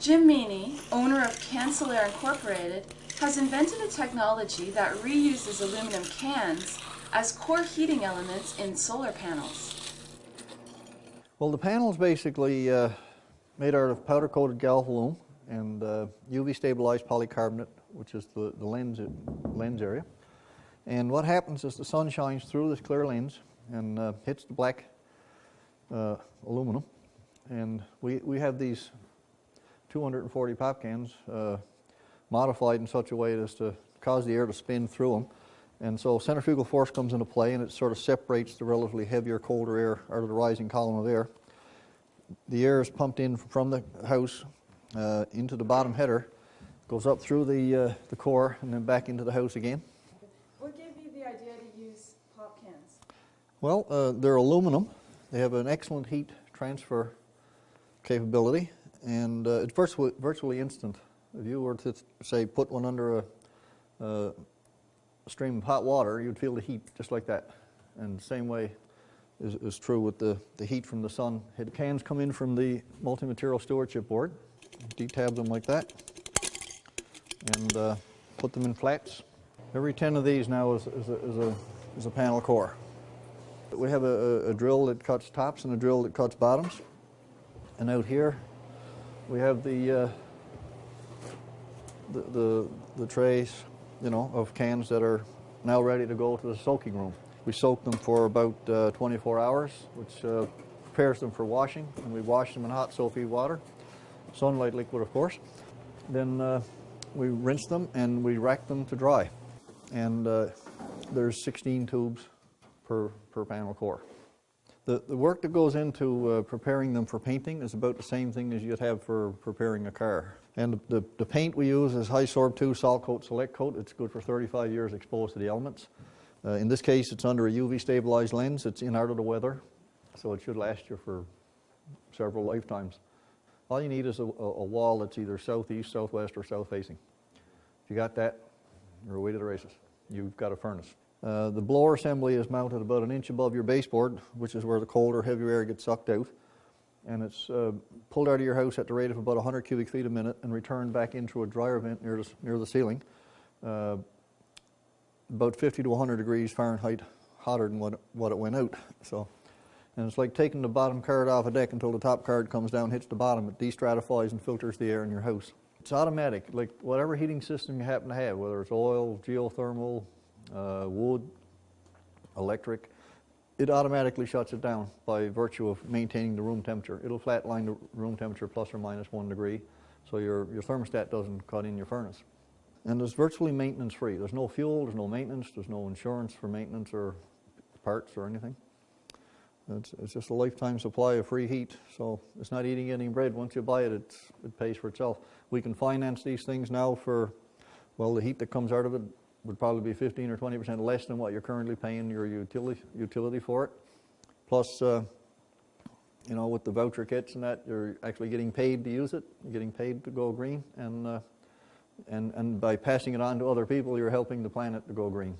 Jim Meany, owner of Cancelair Incorporated, has invented a technology that reuses aluminum cans as core heating elements in solar panels. Well, the panel is basically made out of powder-coated galvalume and UV-stabilized polycarbonate, which is the lens area. And what happens is the sun shines through this clear lens and hits the black aluminum. And we have these 240 pop cans modified in such a way as to cause the air to spin through them. And so centrifugal force comes into play, and it sort of separates the relatively heavier, colder air out of the rising column of air. The air is pumped in from the house into the bottom header, goes up through the core, and then back into the house again. What gave you the idea to use pop cans? Well, they're aluminum. They have an excellent heat transfer capability, and it's virtually instant. If you were to, say, put one under a stream of hot water, you'd feel the heat just like that. And the same way is true with the heat from the sun. The cans come in from the multi-material stewardship board. Detab them like that and put them in flats. Every 10 of these now is a panel core. We have a drill that cuts tops and a drill that cuts bottoms. And out here we have the trays, of cans that are now ready to go to the soaking room. We soak them for about 24 hours, which prepares them for washing, and we wash them in hot soapy water, sunlight liquid of course. Then we rinse them and we rack them to dry. And there's 16 tubes per panel core. The work that goes into preparing them for painting is about the same thing as you'd have for preparing a car. And the paint we use is High Sorb 2 Salt Coat Select Coat. It's good for 35 years exposed to the elements. In this case, it's under a UV stabilized lens. It's in out of the weather, so it should last you for several lifetimes. All you need is a wall that's either southeast, southwest, or south facing. If you got that, you're away to the races. You've got a furnace. The blower assembly is mounted about an inch above your baseboard, which is where the colder, heavier air gets sucked out. And it's pulled out of your house at the rate of about 100 cubic feet a minute and returned back into a dryer vent near the ceiling, about 50 to 100 degrees Fahrenheit hotter than what it went out. And it's like taking the bottom card off a deck until the top card comes down, hits the bottom. It destratifies and filters the air in your house. It's automatic, like whatever heating system you happen to have, whether it's oil, geothermal, wood, electric, it automatically shuts it down by virtue of maintaining the room temperature. It'll flatline the room temperature plus or minus 1 degree, so your thermostat doesn't cut in your furnace. And it's virtually maintenance free. There's no fuel, there's no maintenance, there's no insurance for maintenance or parts or anything. It's just a lifetime supply of free heat, so it's not eating any bread. Once you buy it, it pays for itself. We can finance these things now for, well, the heat that comes out of it would probably be 15 or 20% less than what you're currently paying your utility for it. Plus, with the voucher kits and that, you're actually getting paid to use it. You're getting paid to go green, and by passing it on to other people, you're helping the planet to go green.